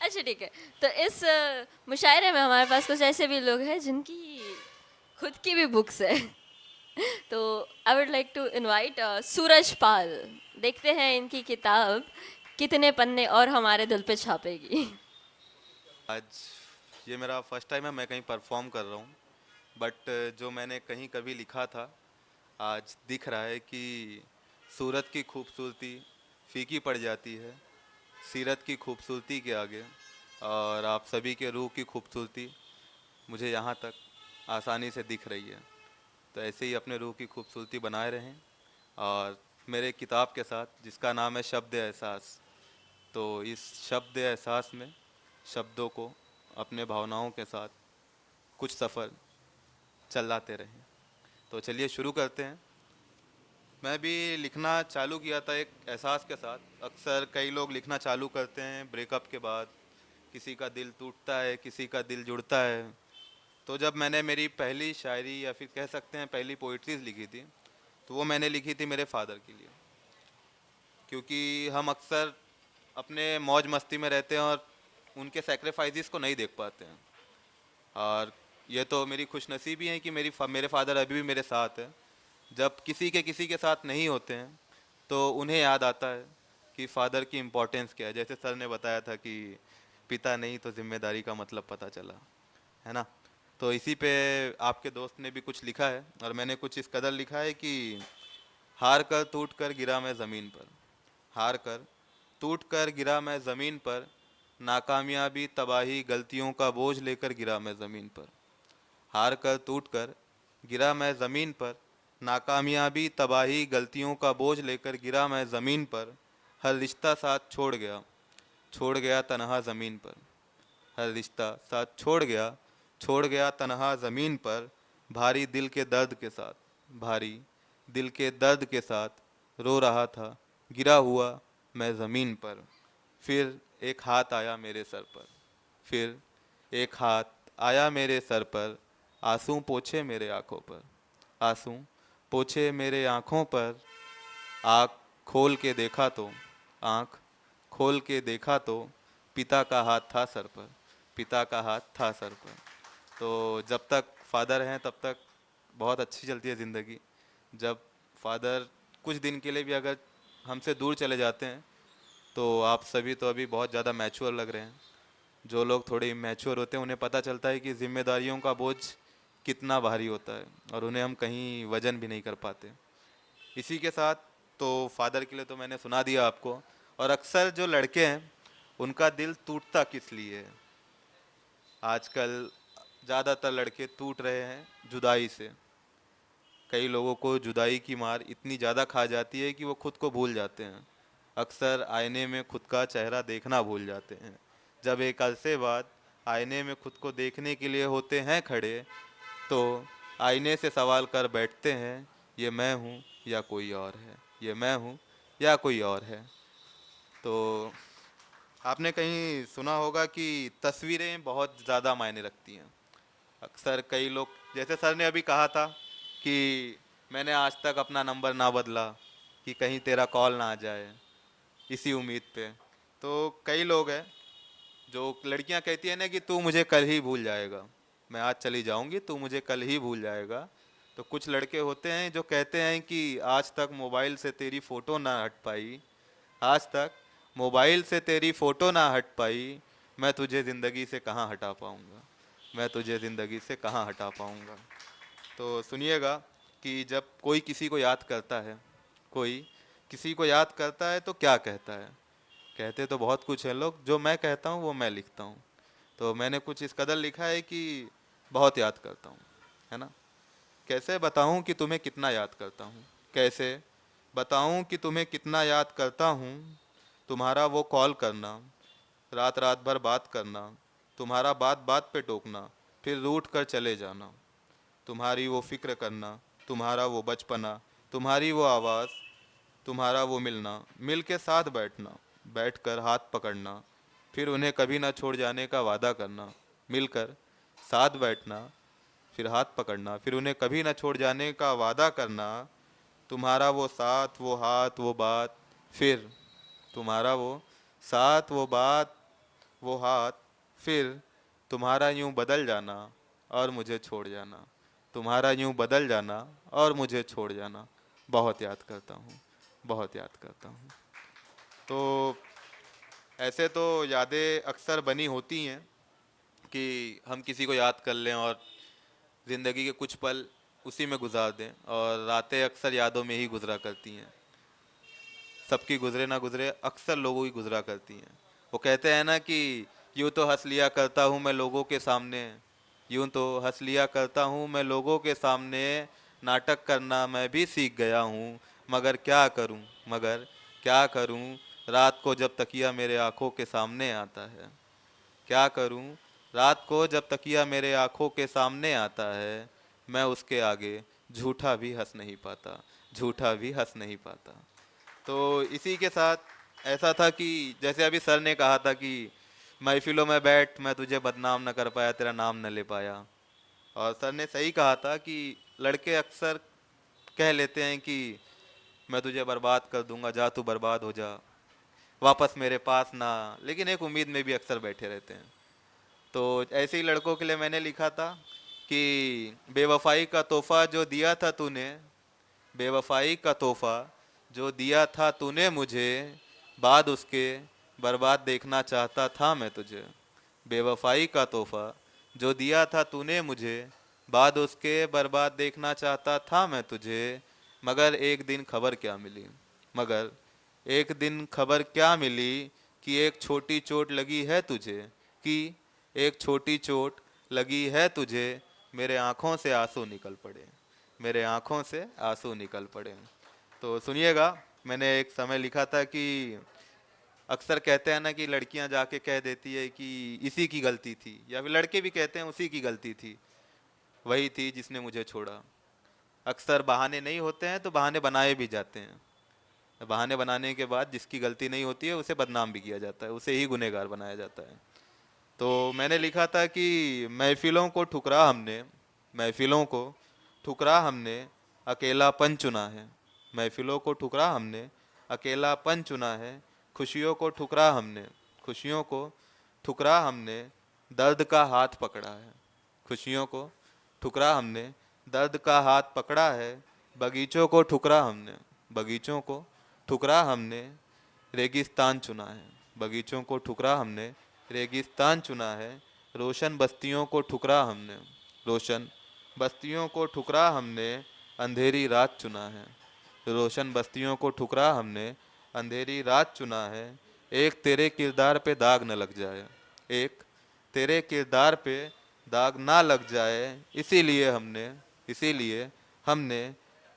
अच्छा ठीक है। तो इस मुशायरे में हमारे पास कुछ ऐसे भी लोग हैं जिनकी खुद की भी बुक्स है। तो I would like to invite Suraj Pal. देखते हैं इनकी किताब कितने पन्ने और हमारे दिल पे छापेगी। आज ये मेरा फर्स्ट टाइम है, मैं कहीं परफॉर्म कर रहा हूँ। बट जो मैंने कहीं कभी लिखा था, आज दिख रहा है कि सूरत की खूबसूरती फीकी पड़ जाती है सीरत की खूबसूरती के आगे। और आप सभी के रूह की खूबसूरती मुझे यहाँ तक आसानी से दिख रही है। तो ऐसे ही अपने रूह की खूबसूरती बनाए रहें। और मेरे किताब के साथ जिसका नाम है शब्द एहसास, तो इस शब्द एहसास में शब्दों को अपने भावनाओं के साथ कुछ सफ़र चलाते रहें। तो चलिए शुरू करते हैं। मैं भी लिखना चालू किया था एक एहसास के साथ। अक्सर कई लोग लिखना चालू करते हैं ब्रेकअप के बाद, किसी का दिल टूटता है, किसी का दिल जुड़ता है। तो जब मैंने मेरी पहली शायरी या फिर कह सकते हैं पहली पोइट्रीज लिखी थी, तो वो मैंने लिखी थी मेरे फादर के लिए। क्योंकि हम अक्सर अपने मौज मस्ती में रहते हैं और उनके सेक्रीफाइसेस को नहीं देख पाते हैं। और ये तो मेरी खुशनसीबी है कि मेरे फादर अभी भी मेरे साथ है। जब किसी के साथ नहीं होते हैं तो उन्हें याद आता है कि फादर की इम्पोर्टेंस क्या है। जैसे सर ने बताया था कि पिता नहीं तो जिम्मेदारी का मतलब पता चला, है ना। तो इसी पे आपके दोस्त ने भी कुछ लिखा है और मैंने कुछ इस कदर लिखा है कि हार कर टूट कर गिरा मैं ज़मीन पर, हार कर टूट कर गिरा मैं ज़मीन पर, नाकामयाबी तबाही गलतियों का बोझ लेकर गिरा मैं ज़मीन पर। हार कर टूट कर गिरा मैं ज़मीन पर, नाकामयाबी तबाही गलतियों का बोझ लेकर गिरा मैं ज़मीन पर। हर रिश्ता साथ छोड़ गया तनहा ज़मीन पर। हर रिश्ता साथ छोड़ गया तनहा ज़मीन पर। भारी दिल के दर्द के साथ, भारी दिल के दर्द के साथ रो रहा था गिरा हुआ मैं ज़मीन पर। फिर एक हाथ आया मेरे सर पर, फिर एक हाथ आया मेरे सर पर, आंसू पोछे मेरे आँखों पर, आंसू पोछे मेरे आँखों पर। आँख खोल के देखा तो, आँख खोल के देखा तो पिता का हाथ था सर पर, पिता का हाथ था सर पर। तो जब तक फादर हैं तब तक बहुत अच्छी चलती है ज़िंदगी। जब फादर कुछ दिन के लिए भी अगर हमसे दूर चले जाते हैं, तो आप सभी तो अभी बहुत ज़्यादा मैच्योर लग रहे हैं। जो लोग थोड़े इमेच्योर होते हैं उन्हें पता चलता है कि जिम्मेदारियों का बोझ कितना भारी होता है और उन्हें हम कहीं वजन भी नहीं कर पाते। इसी के साथ तो फादर के लिए तो मैंने सुना दिया आपको। और अक्सर जो लड़के हैं उनका दिल टूटता किस लिए है, आजकल ज़्यादातर लड़के टूट रहे हैं जुदाई से। कई लोगों को जुदाई की मार इतनी ज़्यादा खा जाती है कि वो खुद को भूल जाते हैं। अक्सर आईने में खुद का चेहरा देखना भूल जाते हैं। जब एक अरसे बाद आईने में खुद को देखने के लिए होते हैं खड़े, तो आईने से सवाल कर बैठते हैं, ये मैं हूँ या कोई और है, ये मैं हूँ या कोई और है। तो आपने कहीं सुना होगा कि तस्वीरें बहुत ज़्यादा मायने रखती हैं। अक्सर कई लोग, जैसे सर ने अभी कहा था कि मैंने आज तक अपना नंबर ना बदला कि कहीं तेरा कॉल ना आ जाए, इसी उम्मीद पे। तो कई लोग हैं जो लड़कियां कहती है ना कि तू मुझे कल ही भूल जाएगा, मैं आज चली जाऊंगी तू मुझे कल ही भूल जाएगा। तो कुछ लड़के होते हैं जो कहते हैं कि आज तक मोबाइल से तेरी फ़ोटो ना हट पाई, आज तक मोबाइल से तेरी फ़ोटो ना हट पाई, मैं तुझे ज़िंदगी से कहाँ हटा पाऊँगा, मैं तुझे ज़िंदगी से कहाँ हटा पाऊँगा। तो सुनिएगा कि जब कोई किसी को याद करता है, कोई किसी को याद करता है तो क्या कहता है। कहते तो बहुत कुछ है लोग, जो मैं कहता हूँ वो मैं लिखता हूँ। तो मैंने कुछ इस कदर लिखा है कि बहुत याद करता हूँ, है ना। कैसे बताऊँ कि तुम्हें कितना याद करता हूँ, कैसे बताऊँ कि तुम्हें कितना याद करता हूँ। तुम्हारा वो कॉल करना, रात रात भर बात करना, तुम्हारा बात बात पे टोकना, फिर रूठ कर चले जाना। तुम्हारी वो फिक्र करना, तुम्हारा वो बचपना, तुम्हारी वो आवाज़, तुम्हारा वो मिलना, मिल के साथ बैठना, बैठकर हाथ पकड़ना, फिर उन्हें कभी ना छोड़ जाने का वादा करना। मिलकर साथ बैठना, फिर हाथ पकड़ना, फिर उन्हें कभी ना छोड़ जाने का वादा करना। तुम्हारा वो साथ, वो हाथ, वो बात, फिर तुम्हारा वो साथ, वो बात, वो हाथ, फिर तुम्हारा यूं बदल जाना और मुझे छोड़ जाना, तुम्हारा यूं बदल जाना और मुझे छोड़ जाना, बहुत याद करता हूँ, बहुत याद करता हूँ। तो ऐसे तो यादें अक्सर बनी होती हैं कि हम किसी को याद कर लें और ज़िंदगी के कुछ पल उसी में गुजार दें, और रातें अक्सर यादों में ही गुजरा करती हैं। सबकी गुजरे ना गुजरे, अक्सर लोगों की गुजरा करती हैं। वो कहते हैं ना कि यूं तो हंस लिया करता हूँ मैं लोगों के सामने, यूं तो हंस लिया करता हूँ मैं लोगों के सामने, नाटक करना मैं भी सीख गया हूँ, मगर क्या करूँ, मगर क्या करूँ, रात को जब तकिया मेरे आंखों के सामने आता है, क्या करूं, रात को जब तकिया मेरे आंखों के सामने आता है, मैं उसके आगे झूठा भी हंस नहीं पाता, झूठा भी हंस नहीं पाता। तो इसी के साथ ऐसा था कि जैसे अभी सर ने कहा था कि महफिलों में बैठ मैं तुझे बदनाम न कर पाया, तेरा नाम न ले पाया। और सर ने सही कहा था कि लड़के अक्सर कह लेते हैं कि मैं तुझे बर्बाद कर दूंगा, जा तू बर्बाद हो जा, वापस मेरे पास ना, लेकिन एक उम्मीद में भी अक्सर बैठे रहते हैं। तो ऐसे ही लड़कों के लिए मैंने लिखा था कि बेवफाई का तोहफा जो दिया था तूने, बेवफाई का तोहफा जो दिया था तूने मुझे, बाद उसके बर्बाद देखना चाहता था मैं तुझे, बेवफाई का तोहफा जो दिया था तूने मुझे, बाद उसके बर्बाद देखना चाहता था मैं तुझे, मगर एक दिन खबर क्या मिली, मगर एक दिन खबर क्या मिली, कि एक छोटी चोट लगी है तुझे, कि एक छोटी चोट लगी है तुझे, मेरे आंखों से आंसू निकल पड़े, मेरे आंखों से आंसू निकल पड़े। तो सुनिएगा, मैंने एक समय लिखा था कि अक्सर कहते हैं ना कि लड़कियां जाके कह देती है कि इसी की गलती थी, या फिर लड़के भी कहते हैं उसी की गलती थी, वही थी जिसने मुझे छोड़ा। अक्सर बहाने नहीं होते हैं तो बहाने बनाए भी जाते हैं, बहाने बनाने के बाद जिसकी गलती नहीं होती है उसे बदनाम भी किया जाता है, उसे ही गुनहगार बनाया जाता है। तो मैंने लिखा था कि महफिलों को ठुकरा हमने, महफिलों को ठुकरा हमने, अकेलापन चुना है, महफिलों को ठुकरा हमने, अकेलापन चुना है, खुशियों को ठुकरा हमने, खुशियों को ठुकरा हमने, दर्द का हाथ पकड़ा है, खुशियों को ठुकरा हमने, दर्द का हाथ पकड़ा है, बगीचों को ठुकरा हमने, बगीचों को ठुकरा हमने, रेगिस्तान चुना है, बगीचों को ठुकरा हमने, रेगिस्तान चुना है, रोशन बस्तियों को ठुकरा हमने, रोशन बस्तियों को ठुकरा हमने, अंधेरी रात चुना है, रोशन बस्तियों को ठुकरा हमने, अंधेरी रात चुना है, एक तेरे किरदार पे दाग न लग जाए, एक तेरे किरदार पे दाग ना लग जाए, इसीलिए हमने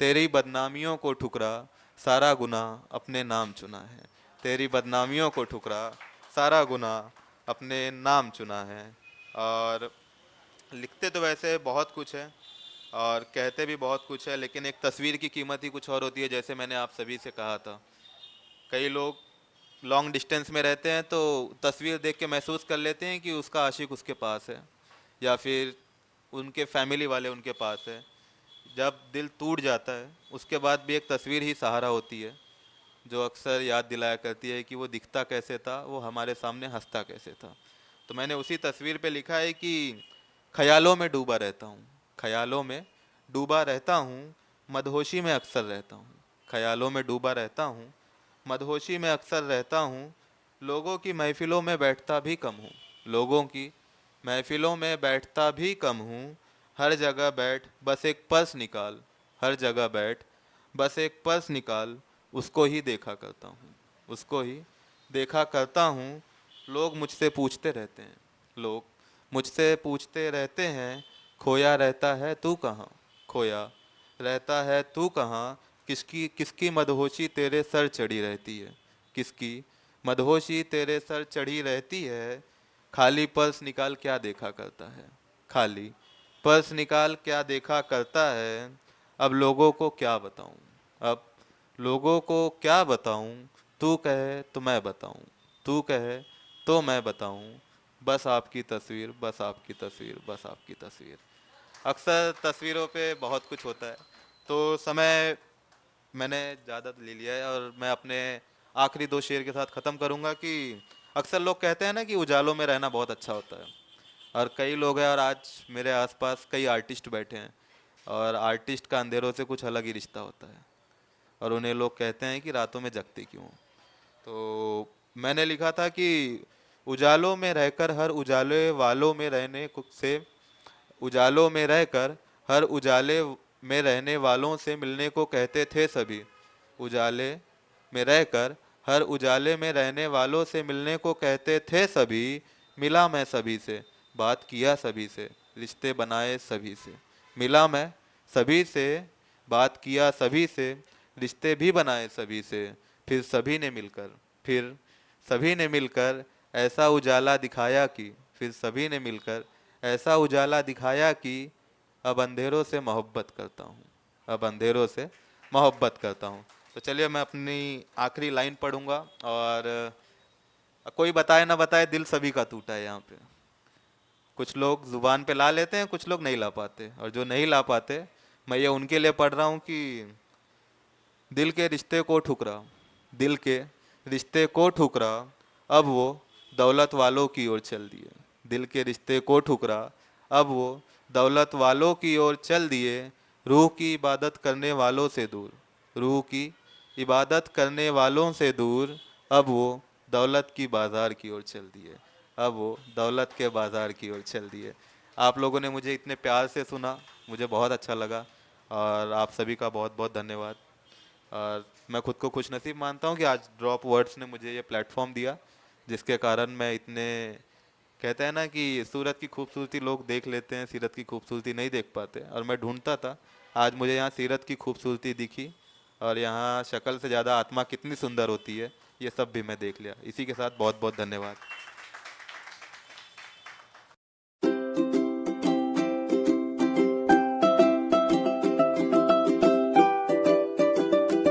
तेरी बदनामियों को ठुकरा, सारा गुनाह अपने नाम चुना है, तेरी बदनामियों को ठुकरा, सारा गुनाह अपने नाम चुना है। और लिखते तो वैसे बहुत कुछ है और कहते भी बहुत कुछ है, लेकिन एक तस्वीर की कीमत ही कुछ और होती है। जैसे मैंने आप सभी से कहा था, कई लोग लॉन्ग डिस्टेंस में रहते हैं तो तस्वीर देख के महसूस कर लेते हैं कि उसका आशिक उसके पास है, या फिर उनके फैमिली वाले उनके पास है। जब दिल टूट जाता है उसके बाद भी एक तस्वीर ही सहारा होती है, जो अक्सर याद दिलाया करती है कि वो दिखता कैसे था, वो हमारे सामने हंसता कैसे था। तो मैंने उसी तस्वीर पे लिखा है कि ख्यालों में डूबा रहता हूँ, ख्यालों में डूबा रहता हूँ, मदहोशी में अक्सर रहता हूँ, ख्यालों में डूबा रहता हूँ, मदहोशी में अक्सर रहता हूँ, लोगों की महफिलों में बैठता भी कम हूँ, लोगों की महफिलों में बैठता भी कम हूँ, हर जगह बैठ बस एक पर्स निकाल, हर जगह बैठ बस एक पर्स निकाल, उसको ही देखा करता हूँ, उसको ही देखा करता हूँ, लोग मुझसे पूछते रहते हैं, लोग मुझसे पूछते रहते हैं, खोया रहता है तू कहाँ, खोया रहता है तू कहाँ, किसकी किसकी मदहोशी तेरे सर चढ़ी रहती है, किसकी मदहोशी तेरे सर चढ़ी रहती है, खाली पर्स निकाल क्या देखा करता है, खाली पर्स निकाल क्या देखा करता है, अब लोगों को क्या बताऊं, अब लोगों को क्या बताऊं, तू कहे तो मैं बताऊं, तू कहे तो मैं बताऊं, बस आपकी तस्वीर, बस आपकी तस्वीर, बस आपकी तस्वीर। अक्सर तस्वीरों पे बहुत कुछ होता है। तो समय मैंने ज़्यादा ले लिया है और मैं अपने आखिरी दो शेर के साथ ख़त्म करूँगा कि अक्सर लोग कहते हैं ना कि उजालों में रहना बहुत अच्छा होता है, और कई लोग हैं, और आज मेरे आसपास कई आर्टिस्ट बैठे हैं, और आर्टिस्ट का अंधेरों से कुछ अलग ही रिश्ता होता है, और उन्हें लोग कहते हैं कि रातों में जगते क्यों। तो मैंने लिखा था कि उजालों में रहकर हर उजाले वालों में रहने से उजालों में रहकर हर उजाले में रहने वालों से मिलने को कहते थे सभी। उजाले में रहकर हर उजाले में रहने वालों से मिलने को कहते थे सभी। मिला मैं सभी से, बात किया सभी से, रिश्ते बनाए सभी से। मिला मैं सभी से, बात किया सभी से, रिश्ते भी बनाए सभी से। फिर सभी ने मिलकर फिर सभी ने मिलकर ऐसा उजाला दिखाया कि फिर सभी ने मिलकर ऐसा उजाला दिखाया कि अब अंधेरों से मोहब्बत करता हूँ, अब अंधेरों से मोहब्बत करता हूँ। तो चलिए मैं अपनी आखिरी लाइन पढ़ूंगा, और कोई बताए ना बताए दिल सभी का टूटा है यहाँ पे। कुछ लोग जुबान पे ला लेते हैं, कुछ लोग नहीं ला पाते, और जो नहीं ला पाते मैं ये उनके लिए पढ़ रहा हूँ कि दिल के रिश्ते को ठुकरा, दिल के रिश्ते को ठुकरा, अब वो दौलत वालों की ओर चल दिए। दिल के रिश्ते को ठुकरा, अब वो दौलत वालों की ओर चल दिए। रूह की इबादत करने वालों से दूर, रूह की इबादत करने वालों से दूर, अब वो दौलत की बाजार की ओर चल दिए, अब वो दौलत के बाजार की ओर चल दिए। आप लोगों ने मुझे इतने प्यार से सुना, मुझे बहुत अच्छा लगा, और आप सभी का बहुत बहुत धन्यवाद। और मैं खुद को खुशनसीब मानता हूँ कि आज ड्रॉप वर्ड्स ने मुझे ये प्लेटफॉर्म दिया, जिसके कारण मैं इतने, कहते हैं ना कि सूरत की खूबसूरती लोग देख लेते हैं, सीरत की खूबसूरती नहीं देख पाते, और मैं ढूंढता था, आज मुझे यहाँ सीरत की खूबसूरती दिखी, और यहाँ शक्ल से ज़्यादा आत्मा कितनी सुंदर होती है ये सब भी मैं देख लिया। इसी के साथ बहुत बहुत धन्यवाद।